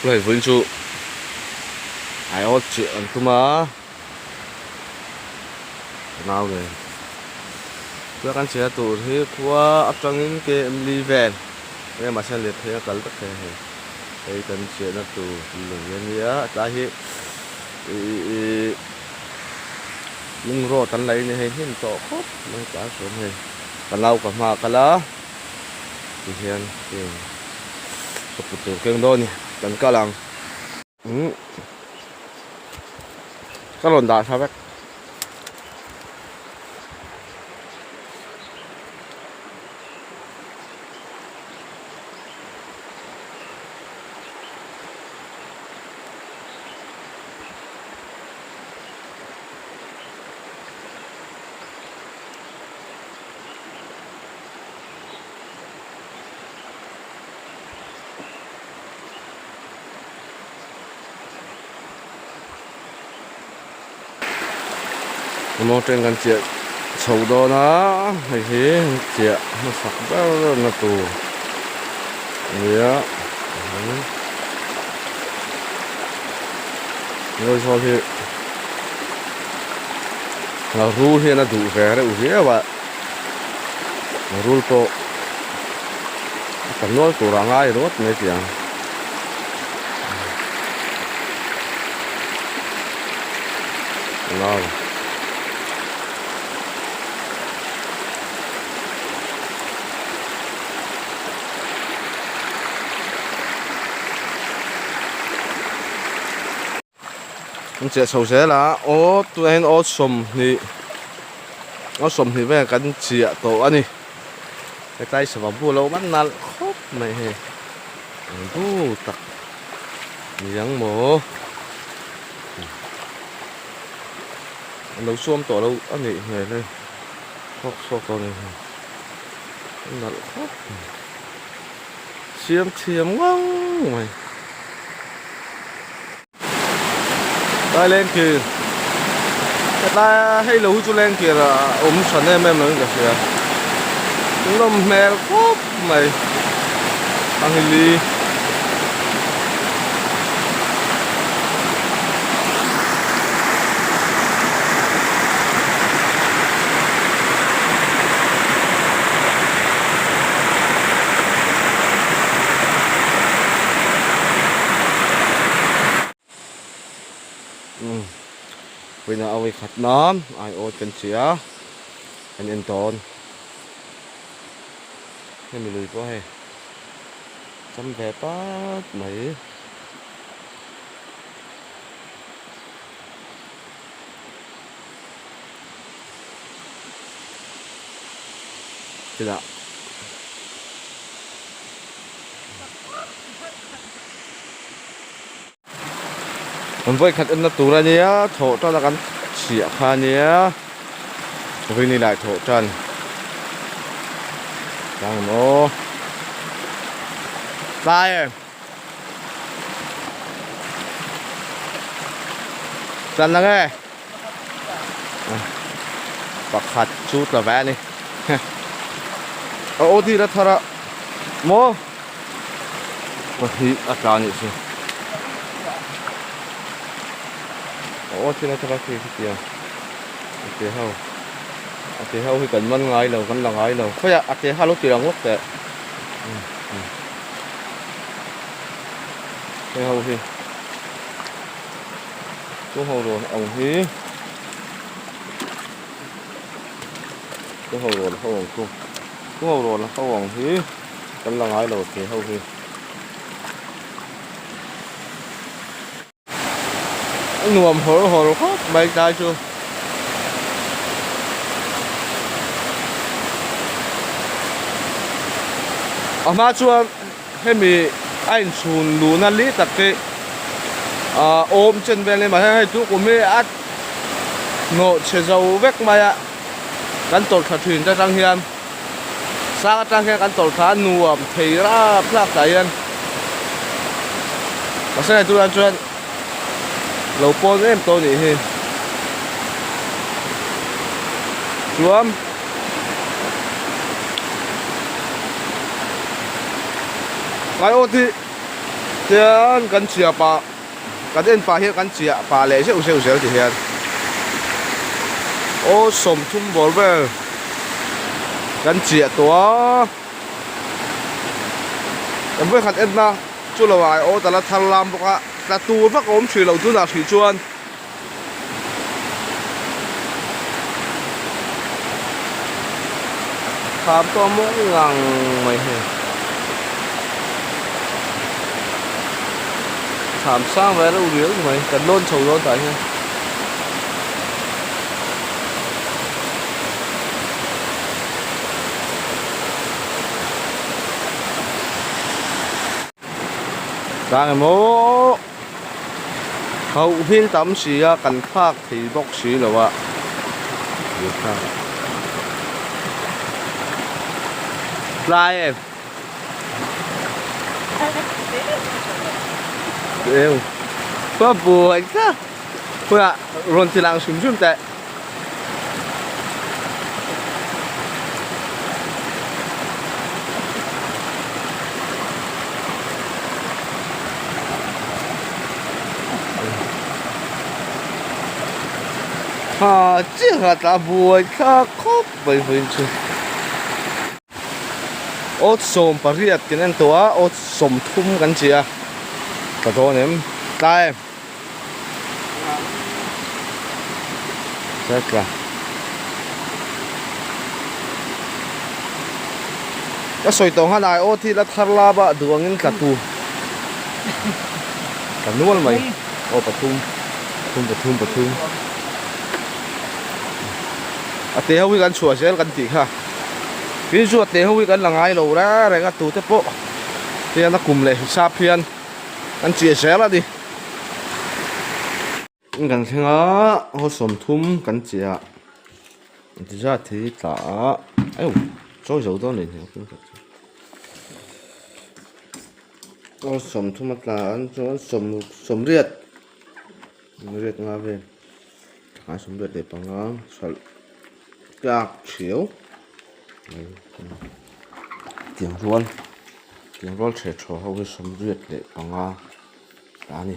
Lời vun chu Aiawt chuyện tu mà nào rồi các anh chị tụ thì qua áp trong những cái em li ven em mà xem liệt thế cần tất cả đây cần chuyện là tụ lường nghĩa ta hi lung ro tan lấy này hiện to khóc nó cả số này còn lâu cả mà cả lá thì hiện thì tập tụ kêu đôi nè cần cao lằng các lồn đá sao vậy nó trên gần chuyện sầu đó nó hay thế chuyện nó sặc rất là tù nghĩa rồi sau thì là ru thì là đủ vẻ đấy dễ vậy ru to cần nói tù rằng ai đốt mấy tiếng nào chuyện sầu sẽ là ô tụi anh ô sầm thì về cái chuyện tổ anh đi cái tay sẽ vào bùa lâu bắt nặn khóc này hè bù tặc miếng mồ nấu xuông tổ lâu anh đi người đây khóc so con này nặn khóc chiếm ngon mày đây lên kìa cái ta hay lú chú lên kìa là ốm sẵn em nói cả kìa chúng nó mẹ khóc mày tăng hình ly bây giờ ông ấy khát nóm Aiawt cần chiah anh yên tồn hay mình lùi quá hay chăm vẻ bát mấy thế nào mình với khát ăn tủ ra nhé thổ cho là gắn chiah kha nhé vì này lại thổ trần đang nó đây em trần là nghe bạc hạt chút là vẽ đi ô thì đã thara mô có thì cả như thế ô thì nó thara thì kìa ate hau hi kan man ngai lo kan la ngai lo khoya ate halu ti rang wak te cái hau hi cái hau rồi ông hi cái hau rồi hau ông cô cái hau rồi hau ông hi kan la ngai lo cái hau hi nuam hor khóc bay tai chưa mà chuan hemi anh chun lu na li tak ke ôm chân bên lên mà hay tu của mẹ at ngộ che dầu vét mày kan tol kha thuyền ta trang hiam sa trang hiam kan tol kha nuam thei ra plak tai an mà sẽ này tu an chuan lâu pon em to ni hi chuam Aiawt thì Tiyan kan chiah pa kan en pa hian kan chiah pa le seu ti hian o som thum bol vel kan chiah tua kan voi khat en na chu lo ai o tala thal lam boka ta tu vak om thri lo tu na thri chuan tham to mo ngang mai he tham sang về đâu riếu thì mày cần lôn sầu lôn tại nha đang ngày mố hậu phiên tắm xì á cần phát thì bốc xì là vậy lại em đều có buồn quá thôi ạ rồi thì làm súng súng tệ chứ là ta buồn khá khóc bởi vì chứ ốt xôm bà riết cái nên tòa ốt xôm thum gắn chìa cả đó nếm tay rất là cái soi tông hắn ai ốt thì là thar la ba đường in cả tu cả nuam mày ô bà thum à té hôi gan chùa sẽ gan tị ha cái chuột té hôi gan là ngay lâu ra rồi cái tu thế bộ thì nó cùng lại sáp phiền ăn chia sẻ là đi gan xem á họ sắm thum gan chia thì ra thì ta ai cho dầu đó này họ sắm thum mà ta ăn cho sắm riết ngà về hai sắm riết để bằng ngang các chiếu tiếng rôn sẽ cho hậu cái sắm riết để bằng ngang đá này